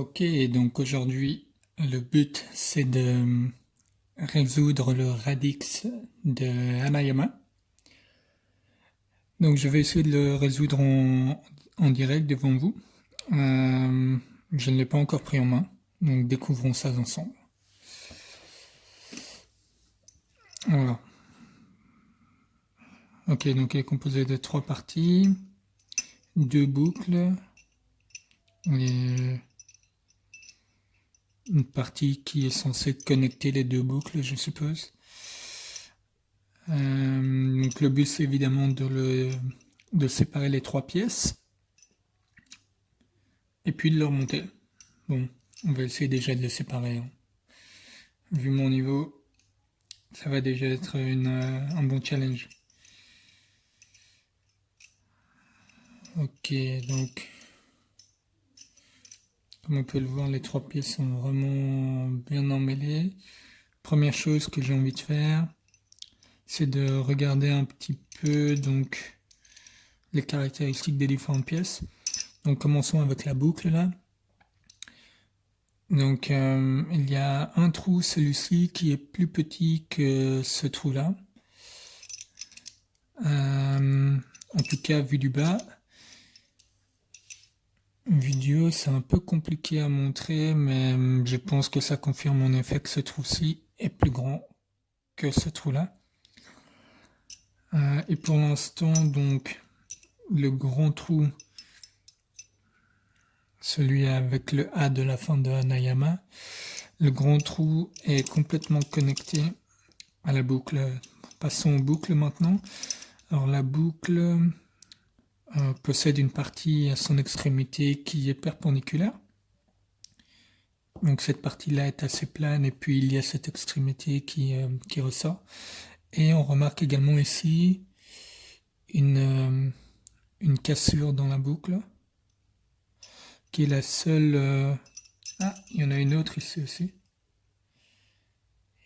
Ok, donc aujourd'hui, le but c'est de résoudre le radix de Hanayama. Donc je vais essayer de le résoudre en direct devant vous. Euh, je ne l'ai pas encore pris en main, donc découvrons ça ensemble. Voilà. Ok, donc il est composé de trois parties, deux boucles, et une partie qui est censée connecter les deux boucles, je suppose. Donc le but c'est évidemment de séparer les trois pièces et puis de le remonter. Bon, on va essayer déjà de les séparer, hein. Vu mon niveau, ça va déjà être un bon challenge. Ok, donc comme on peut le voir, les trois pièces sont vraiment bien emmêlées. Première chose que j'ai envie de faire, c'est de regarder un petit peu donc les caractéristiques des différentes pièces. Donc commençons avec la boucle là. Donc il y a un trou, celui-ci, qui est plus petit que ce trou-là. En tout cas, vu du bas. Vu du haut, c'est un peu compliqué à montrer, mais je pense que ça confirme en effet que ce trou-ci est plus grand que ce trou-là. Et pour l'instant, donc, le grand trou, celui avec le A de la fin de Hanayama, le grand trou est complètement connecté à la boucle. Passons aux boucles maintenant. Alors la boucle possède une partie à son extrémité qui est perpendiculaire. Donc cette partie-là est assez plane et puis il y a cette extrémité qui ressort. Et on remarque également ici une cassure dans la boucle qui est la seule... Ah, il y en a une autre ici aussi.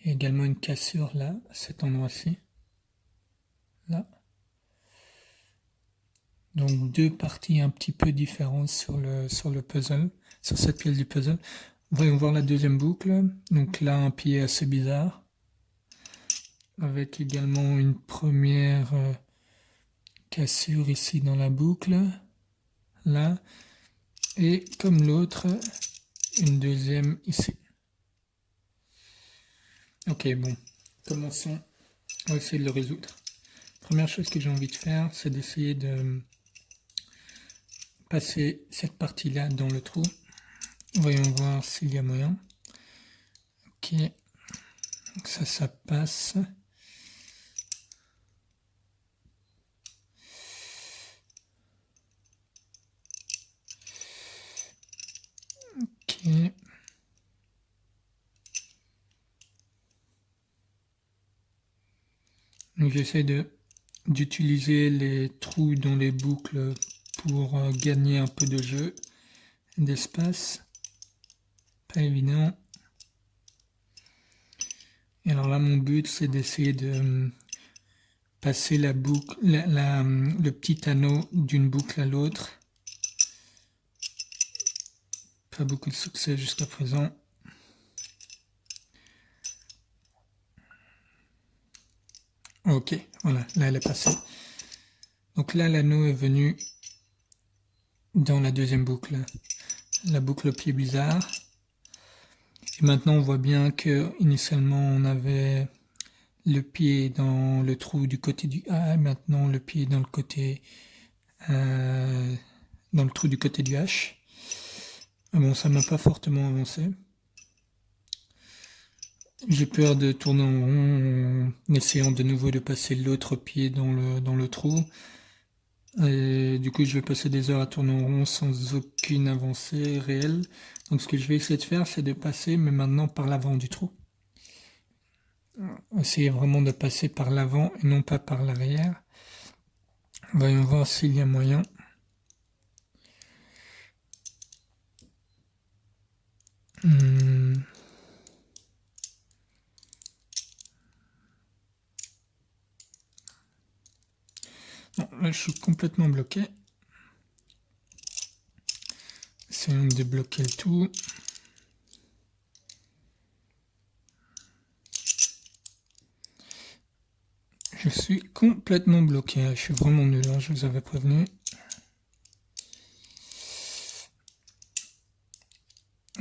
Il y a également une cassure là, à cet endroit-ci. Là. Donc deux parties un petit peu différentes sur le puzzle, sur cette pièce du puzzle. Voyons voir la deuxième boucle. Donc là, un pied assez bizarre. Avec également une première cassure ici dans la boucle. Là. Et comme l'autre, une deuxième ici. Ok, bon. Commençons. On va essayer de le résoudre. Première chose que j'ai envie de faire, c'est d'essayer de passer cette partie-là dans le trou. Voyons voir s'il y a moyen. Ok. Donc ça passe. Ok. Donc j'essaie d'utiliser les trous dans les boucles pour gagner un peu de jeu, d'espace. Pas évident. Et alors là, mon but, c'est d'essayer de passer la boucle, le petit anneau d'une boucle à l'autre. Pas beaucoup de succès jusqu'à présent. Ok, voilà, là elle est passée. Donc là, l'anneau est venu dans la deuxième boucle, la boucle au pied bizarre. Et maintenant, on voit bien que initialement, on avait le pied dans le trou du côté du A, et maintenant le pied dans le trou du côté du H. Bon, ça m'a pas fortement avancé. J'ai peur de tourner en rond en essayant de nouveau de passer l'autre pied dans le trou. Et du coup, je vais passer des heures à tourner en rond sans aucune avancée réelle. Donc ce que je vais essayer de faire, c'est de passer, mais maintenant par l'avant du trou. Essayer vraiment de passer par l'avant et non pas par l'arrière. Voyons voir s'il y a moyen. Non, là je suis complètement bloqué. Essayons de débloquer le tout. Je suis complètement bloqué, je suis vraiment nul, hein, je vous avais prévenu.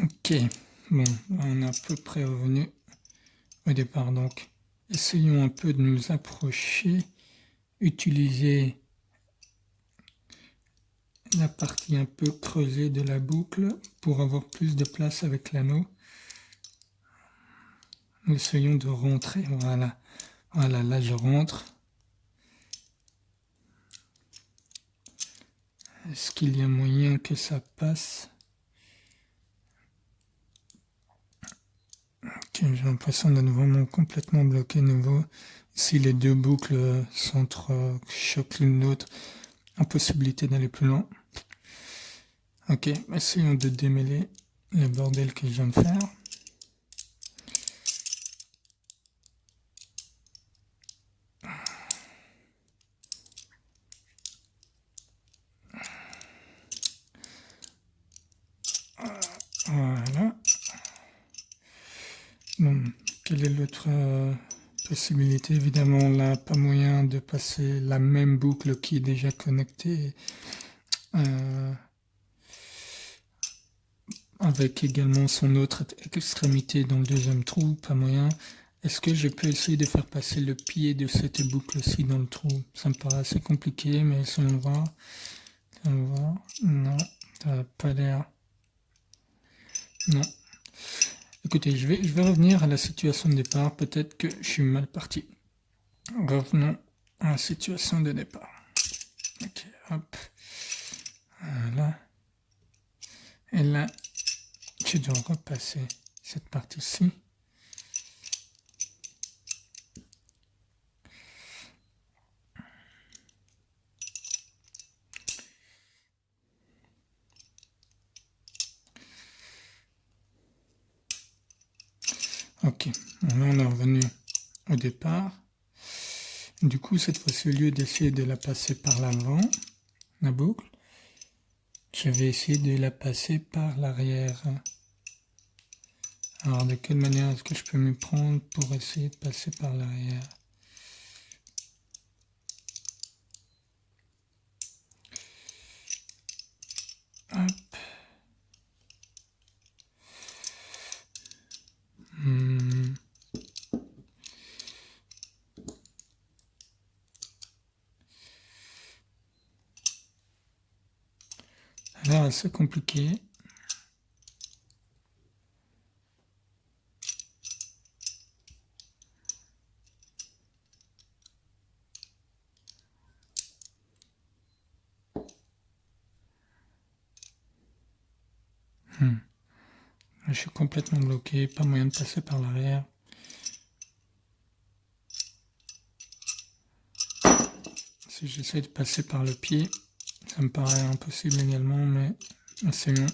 Ok, bon, on est à peu près revenu au départ, donc essayons un peu de nous approcher, utiliser la partie un peu creusée de la boucle pour avoir plus de place avec l'anneau. Nous essayons de rentrer, voilà, voilà, là je rentre. Est-ce qu'il y a moyen que ça passe? Okay, j'ai l'impression d'être vraiment complètement bloqué nouveau. Si les deux boucles s'entrechoquent l'une l'autre, impossibilité d'aller plus loin. Ok, essayons de démêler le bordel que je viens de faire. Voilà. Bon, quelle est l'autre possibilité? Évidemment, là, pas moyen de passer la même boucle qui est déjà connectée avec également son autre extrémité dans le deuxième trou, pas moyen. Est-ce que je peux essayer de faire passer le pied de cette boucle-ci dans le trou? Ça me paraît assez compliqué, mais essayons de voir. Non, ça n'a pas l'air. Non. Écoutez, je vais revenir à la situation de départ. Peut-être que je suis mal parti. Revenons à la situation de départ. Ok, hop. Voilà. Et là, je dois repasser cette partie-ci. Ok, là on est revenu au départ. Du coup, cette fois-ci, au lieu d'essayer de la passer par l'avant, la boucle, je vais essayer de la passer par l'arrière. Alors, de quelle manière est-ce que je peux m'y prendre pour essayer de passer par l'arrière? Hop. Là, c'est compliqué. Je suis complètement bloqué, pas moyen de passer par l'arrière. Si j'essaie de passer par le pied, ça me paraît impossible également, mais essayons.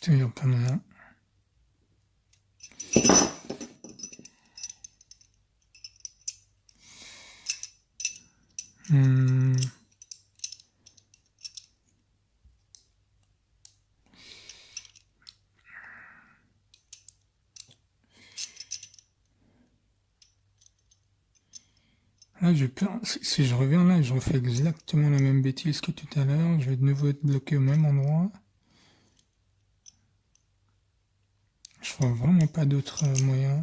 Toujours pas moyen. Là, j'ai peur. Si je reviens là, je refais exactement la même bêtise que tout à l'heure. Je vais de nouveau être bloqué au même endroit. Je vois vraiment pas d'autre moyen.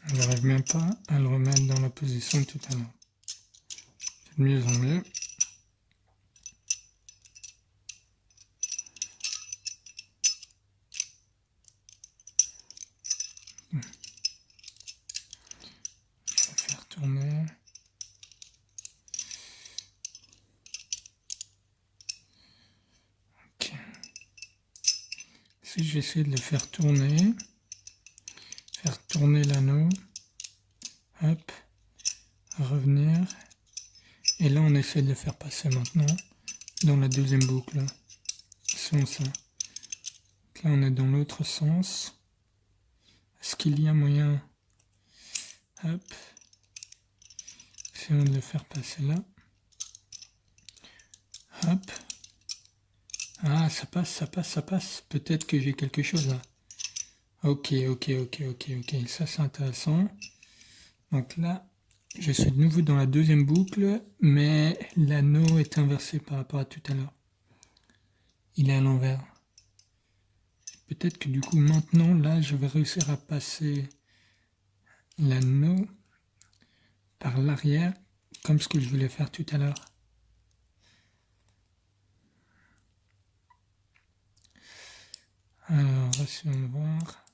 Je n'arrive même pas à le remettre dans la position de tout à l'heure. C'est de mieux en mieux. Je vais faire tourner. Si j'essaie de le faire tourner l'anneau, hop, revenir, et là on essaie de le faire passer maintenant dans la deuxième boucle, sans ça. Donc là on est dans l'autre sens. Est-ce qu'il y a moyen, hop, essayons de le faire passer là, hop, ah ça passe, peut-être que j'ai quelque chose là. Ok, ça c'est intéressant. Donc là, je suis de nouveau dans la deuxième boucle, mais l'anneau est inversé par rapport à tout à l'heure. Il est à l'envers. Peut-être que du coup maintenant, là, je vais réussir à passer l'anneau par l'arrière, comme ce que je voulais faire tout à l'heure. Alors, essayons de voir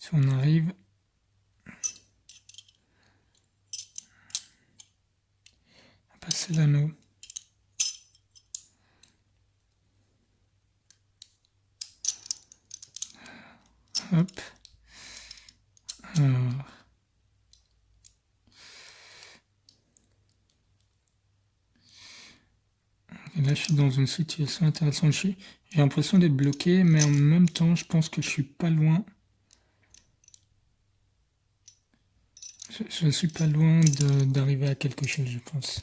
si on arrive à passer l'anneau. Hop. Alors. Et là, je suis dans une situation intéressante. J'ai l'impression d'être bloqué, mais en même temps, je pense que je suis pas loin. Je ne suis pas loin d'arriver à quelque chose, je pense.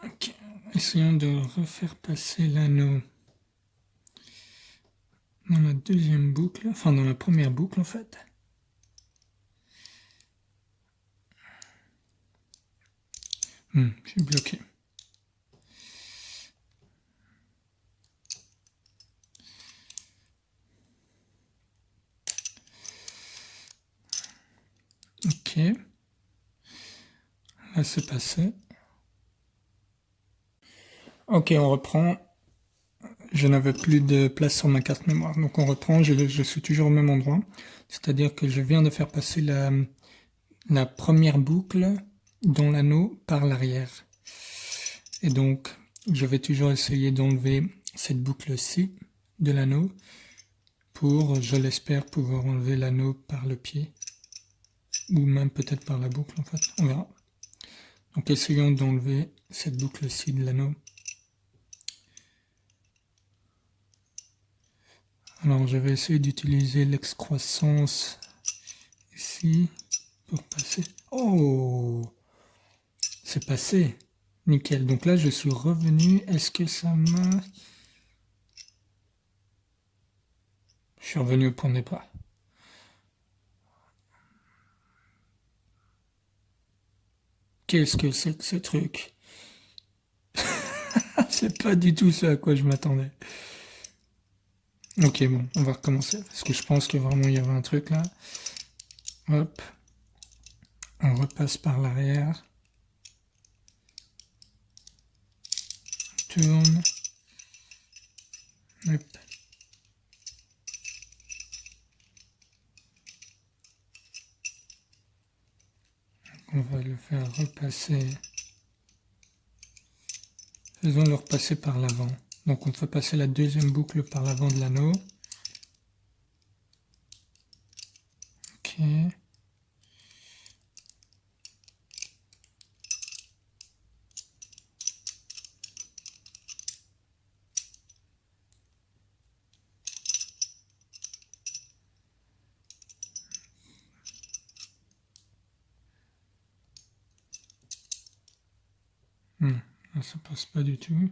Ok, essayons de refaire passer l'anneau dans la deuxième boucle, enfin dans la première boucle en fait. Je suis bloqué. Ok. Là c'est passé. Ok, on reprend. Je n'avais plus de place sur ma carte mémoire. Donc on reprend, je suis toujours au même endroit. C'est-à-dire que je viens de faire passer la première boucle dans l'anneau par l'arrière. Et donc, je vais toujours essayer d'enlever cette boucle-ci de l'anneau pour, je l'espère, pouvoir enlever l'anneau par le pied. Ou même peut-être par la boucle en fait, on verra. Donc essayons d'enlever cette boucle-ci de l'anneau. Alors je vais essayer d'utiliser l'excroissance ici pour passer. Oh, c'est passé. Nickel. Donc là je suis revenu. Est-ce que ça m'a... Je suis revenu au point de départ. Qu'est-ce que c'est que ce truc? C'est pas du tout ça à quoi je m'attendais. Ok, bon, on va recommencer. Parce que je pense que vraiment il y avait un truc là. Hop. On repasse par l'arrière. Tourne. Hop. On va le faire repasser. Faisons-le repasser par l'avant. Donc on fait passer la deuxième boucle par l'avant de l'anneau. Ok. Là, ça passe pas du tout.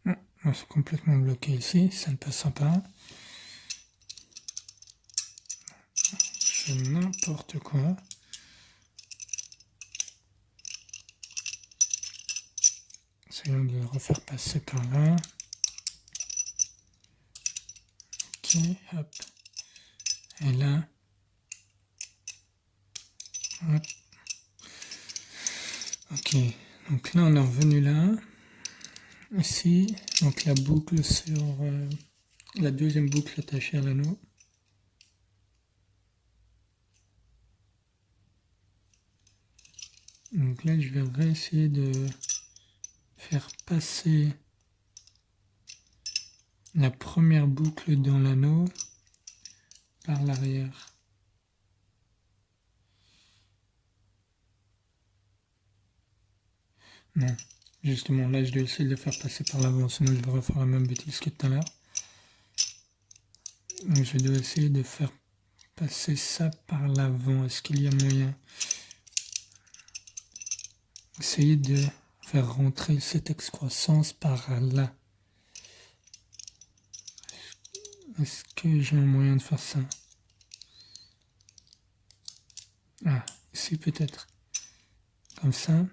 Là, c'est complètement bloqué ici, ça ne passera pas. Je fais n'importe quoi. Essayons de le refaire passer par là. Ok, hop. Et là. Hop. Ok, donc là on est revenu là. Ici, donc la boucle sur la deuxième boucle attachée à l'anneau. Donc là, je vais réessayer de faire passer la première boucle dans l'anneau par l'arrière. Non, justement, là, je dois essayer de le faire passer par l'avant, sinon je vais refaire la même bêtise que tout à l'heure. Donc je dois essayer de faire passer ça par l'avant. Est-ce qu'il y a moyen? Essayer de faire rentrer cette excroissance par là. Est-ce que j'ai un moyen de faire ça? Ah, ici peut-être. Comme ça.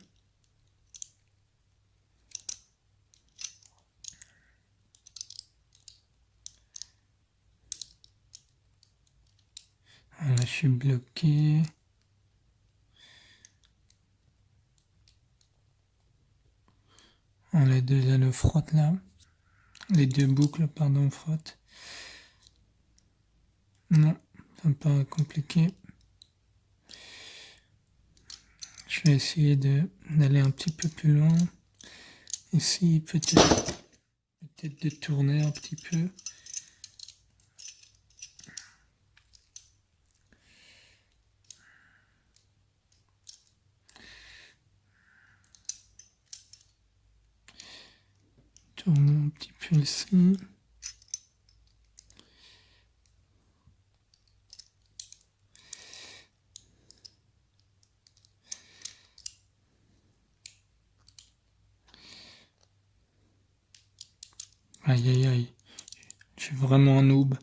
Là, je suis bloqué. Les deux anneaux frottent là. Les deux boucles, pardon, frottent. Non, ça me paraît compliqué. Je vais essayer d'aller un petit peu plus loin. Ici, peut-être de tourner un petit peu. Tourner un petit peu ici. Aïe aïe aïe, je suis vraiment un noob.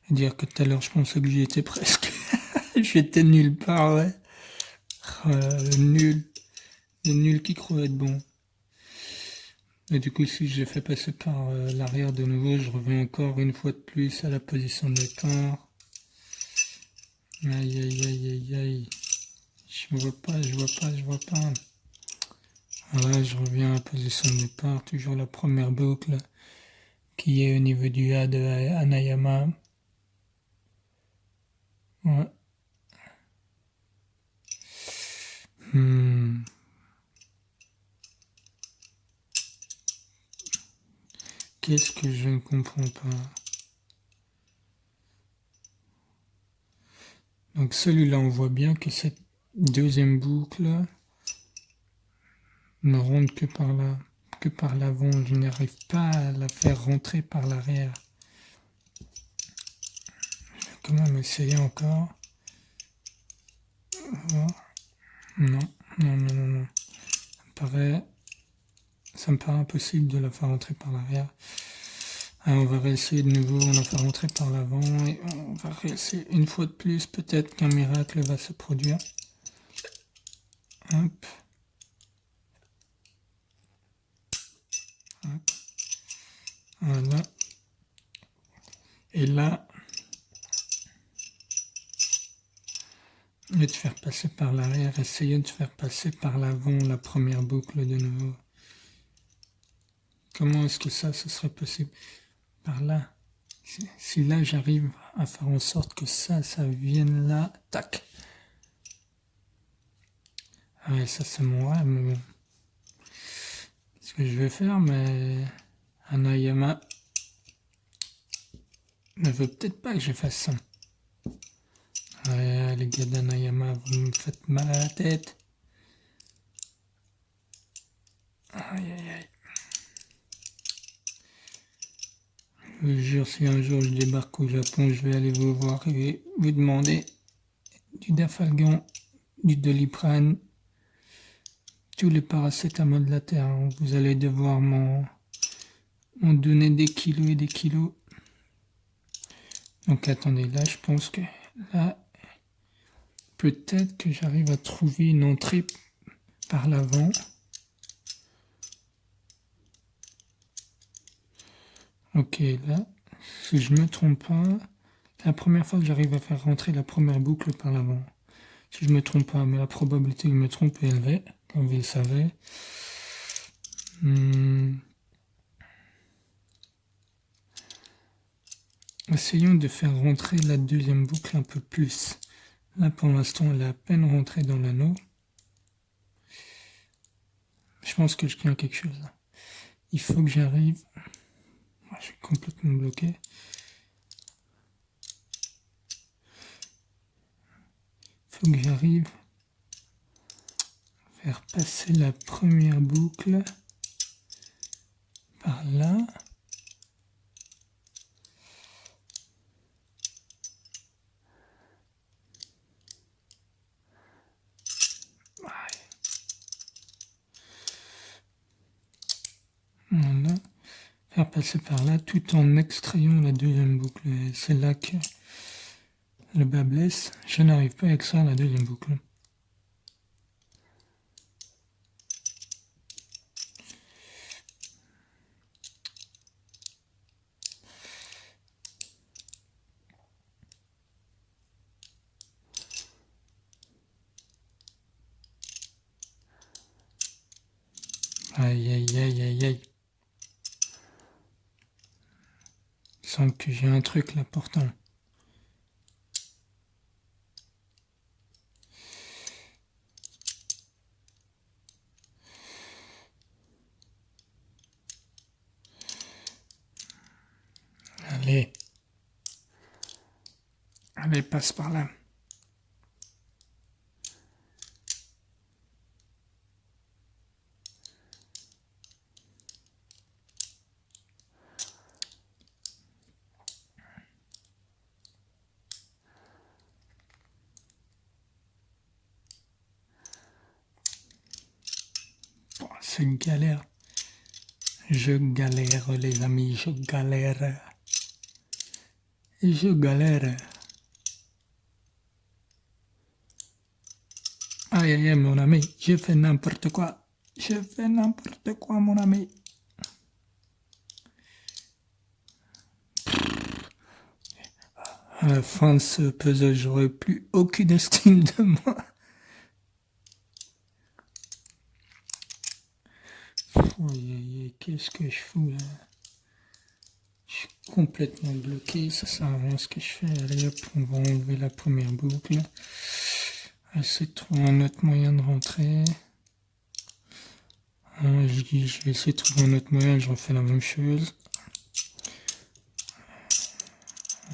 Dire que tout à l'heure je pensais que j'y étais presque. J'étais nulle part, ouais. Le nul qui croit être bon. Et du coup, si j'ai fait passer par l'arrière de nouveau, je reviens encore une fois de plus à la position de départ. Aïe aïe aïe aïe aïe. Je vois pas. Voilà, je reviens à la position de départ, toujours la première boucle qui est au niveau du A de Hanayama. Ouais. Qu'est-ce que je ne comprends pas? Donc celui-là, on voit bien que cette deuxième boucle ne rentre que par l'avant. Je n'arrive pas à la faire rentrer par l'arrière. Je vais quand même essayer encore. Non. Ça me paraît impossible de la faire rentrer par l'arrière. Alors on va réessayer de nouveau, on la fait rentrer par l'avant et on va réessayer une fois de plus, peut-être qu'un miracle va se produire. Hop. Hop. Voilà. Et là, au lieu de faire passer par l'arrière, essayez de faire passer par l'avant la première boucle de nouveau. Comment est-ce que ça, ce serait possible? Par là. Si là, j'arrive à faire en sorte que ça vienne là, tac. Ah ouais, ça c'est mon rêve, mais bon. Ce que je vais faire, mais Hanayama ne veut peut-être pas que je fasse ça. Ouais, les gars d'Hanayama, vous me faites mal à la tête. Aïe aïe aïe. Je vous jure, si un jour je débarque au Japon, je vais aller vous voir et vous demander du Dafalgan, du Doliprane, tous les paracétamol de la terre. Vous allez devoir m'en donner des kilos et des kilos. Donc attendez, là je pense que là, peut-être que j'arrive à trouver une entrée par l'avant. Ok, là, si je me trompe pas, la première fois que j'arrive à faire rentrer la première boucle par l'avant. Si je me trompe pas, mais la probabilité que je me trompe est élevée, comme vous le savez. Essayons de faire rentrer la deuxième boucle un peu plus. Là, pour l'instant, elle est à peine rentrée dans l'anneau. Je pense que je tiens quelque chose là. Il faut que j'arrive. Je suis complètement bloqué. Il faut que j'arrive à faire passer la première boucle par là. Voilà. Faire passer par là tout en extrayant la deuxième boucle. C'est là que le bas blesse. Je n'arrive pas à extraire la deuxième boucle. Aïe aïe aïe aïe aïe. Je sens que j'ai un truc là pourtant. Allez. Allez, passe par là. Bon, c'est une galère. Je galère, les amis, je galère. Je galère. Aïe aïe aïe, mon ami, j'ai fait n'importe quoi. Je fais n'importe quoi, mon ami. À la fin de ce puzzle, j'aurais plus aucune estime de moi. Aïe aïe aïe, qu'est-ce que je fous là? Je suis complètement bloqué, ça sert à rien ce que je fais. Allez hop, on va enlever la première boucle. Essayer de trouver un autre moyen de rentrer. Je dis, je vais essayer de trouver un autre moyen, je refais la même chose.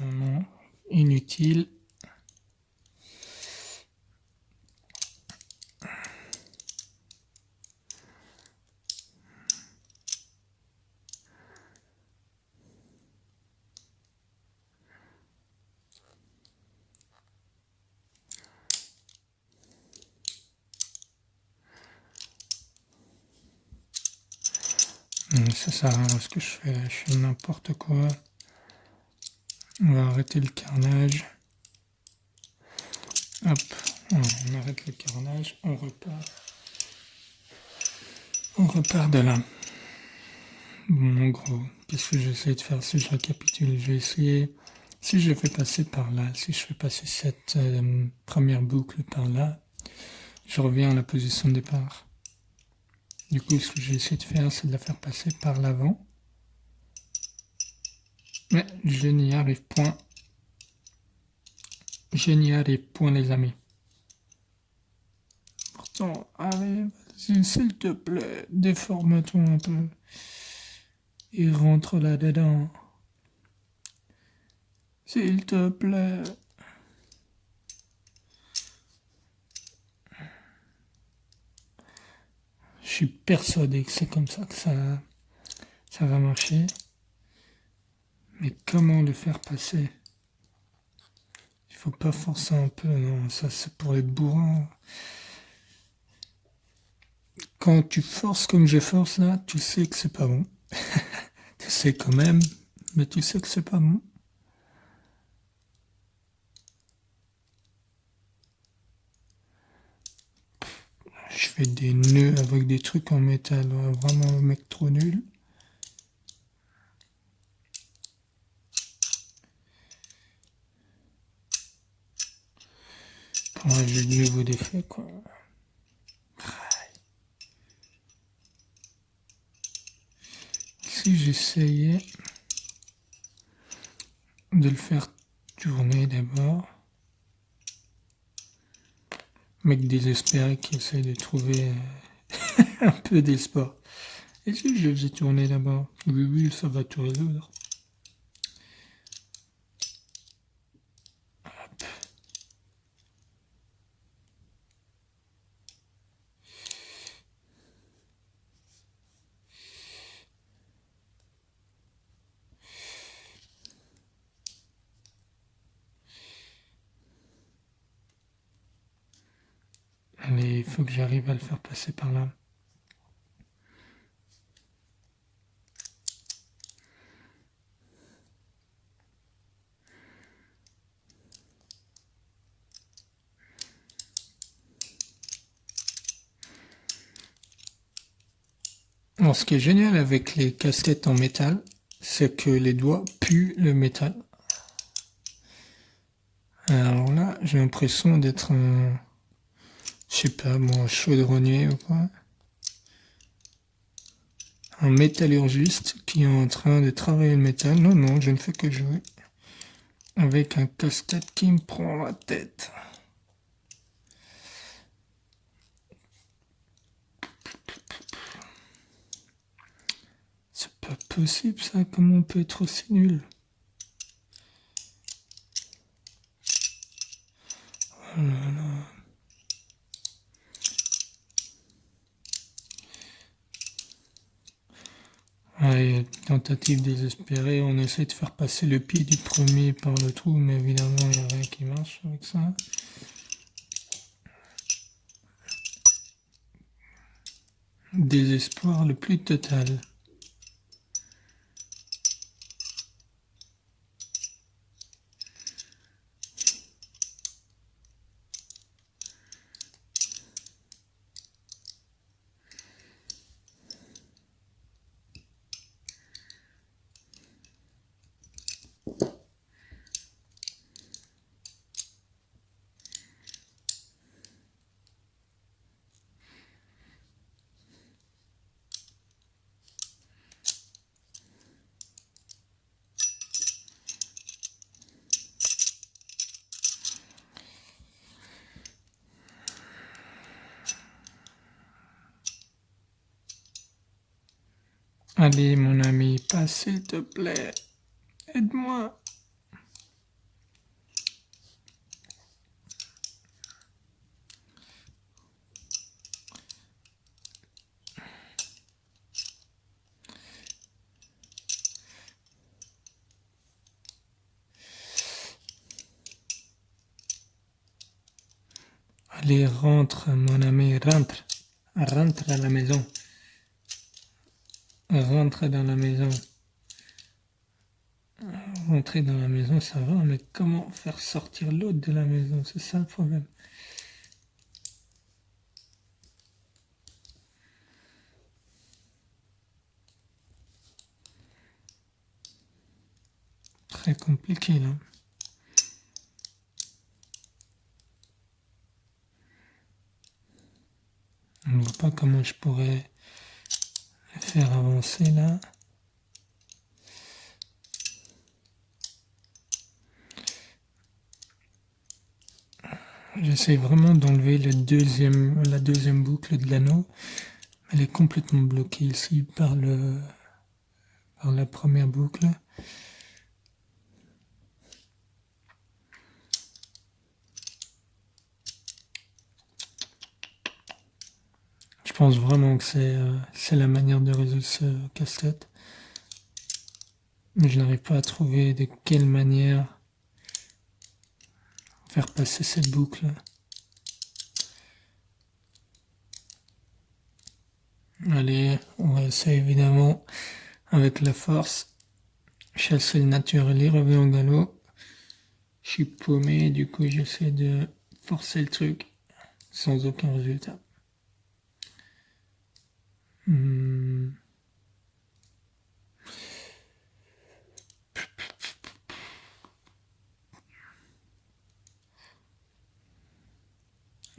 Non, inutile. Ça sert à rien ce que je fais n'importe quoi. On va arrêter le carnage. Hop, on arrête le carnage, on repart. On repart de là. Bon, en gros, qu'est-ce que j'essaie de faire si je récapitule? Je vais essayer, si je fais passer par là, si je fais passer cette première boucle par là, je reviens à la position de départ. Du coup, ce que j'ai essayé de faire, c'est de la faire passer par l'avant. Mais je n'y arrive point. Je n'y arrive point, les amis. Pourtant, allez, vas-y, s'il te plaît, déforme-toi un peu. Et rentre là-dedans. S'il te plaît. Je suis persuadé que c'est comme ça que ça va marcher. Mais comment le faire passer? Il faut pas forcer un peu, non, ça c'est pour les bourrins. Quand tu forces comme je force là, tu sais que c'est pas bon. Tu sais quand même, mais tu sais que c'est pas bon. Je fais des nœuds avec des trucs en métal, vraiment un mec trop nul. Ouais, j'ai de nouveau des faits, quoi. Si j'essayais de le faire tourner d'abord, mec désespéré qui essaye de trouver un peu d'espoir. Et si je le faisais tourner d'abord? Oui, oui, ça va tout résoudre. Allez, il faut que j'arrive à le faire passer par là. Alors, ce qui est génial avec les casquettes en métal, c'est que les doigts puent le métal. Alors là, j'ai l'impression d'être un, je sais pas moi, un chaudronnier ou quoi. Un métallurgiste qui est en train de travailler le métal. Non, non, je ne fais que jouer. Avec un casse-tête qui me prend la tête. C'est pas possible ça, comment on peut être aussi nul? Oh là là. Ouais, tentative désespérée, on essaie de faire passer le pied du premier par le trou, mais évidemment il n'y a rien qui marche avec ça. Désespoir le plus total. Allez mon ami, passe s'il te plaît. Aide-moi. Allez, rentre mon ami, rentre. Rentre à la maison. Rentre dans la maison. Rentrer dans la maison, ça va, mais comment faire sortir l'autre de la maison? C'est ça le problème. Très compliqué là. On ne voit pas comment je pourrais le faire avancer là. J'essaie vraiment d'enlever la deuxième boucle de l'anneau. Elle est complètement bloquée ici par la première boucle. Je pense vraiment que c'est la manière de résoudre ce casse-tête. Mais je n'arrive pas à trouver de quelle manière faire passer cette boucle. Allez, on va essayer évidemment avec la force. Chasser le naturel, il revient au galop. Je suis paumé, du coup j'essaie de forcer le truc sans aucun résultat.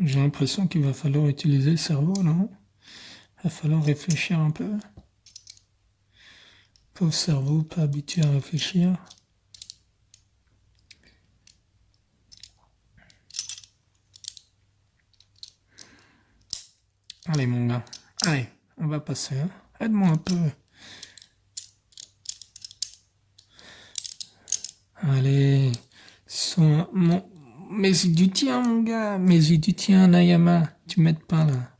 J'ai l'impression qu'il va falloir utiliser le cerveau, non? Il va falloir réfléchir un peu. Pauvre cerveau, pas habitué à réfléchir. Allez mon gars, allez, on va passer. Hein. Aide-moi un peu. Allez, mais c'est du tien mon gars, mais c'est du tien Nayama, tu m'aides pas là.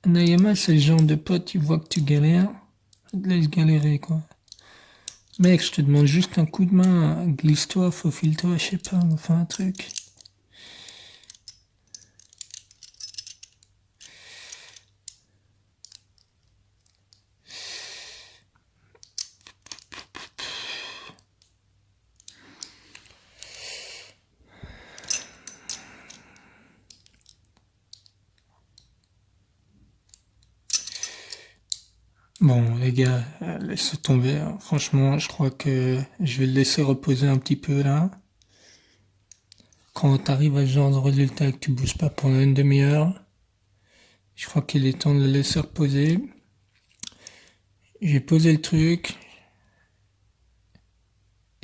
Nayama c'est le genre de pote, tu vois que tu galères, il te laisse galérer quoi. Mec, je te demande juste un coup de main, glisse-toi, faufile-toi, je sais pas, enfin un truc. Bon, les gars, laisse tomber. Hein. Franchement, je crois que je vais le laisser reposer un petit peu là. Quand t'arrives à ce genre de résultat et que tu bouges pas pendant une demi-heure, je crois qu'il est temps de le laisser reposer. J'ai posé le truc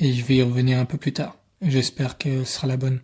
et je vais y revenir un peu plus tard. J'espère que ce sera la bonne.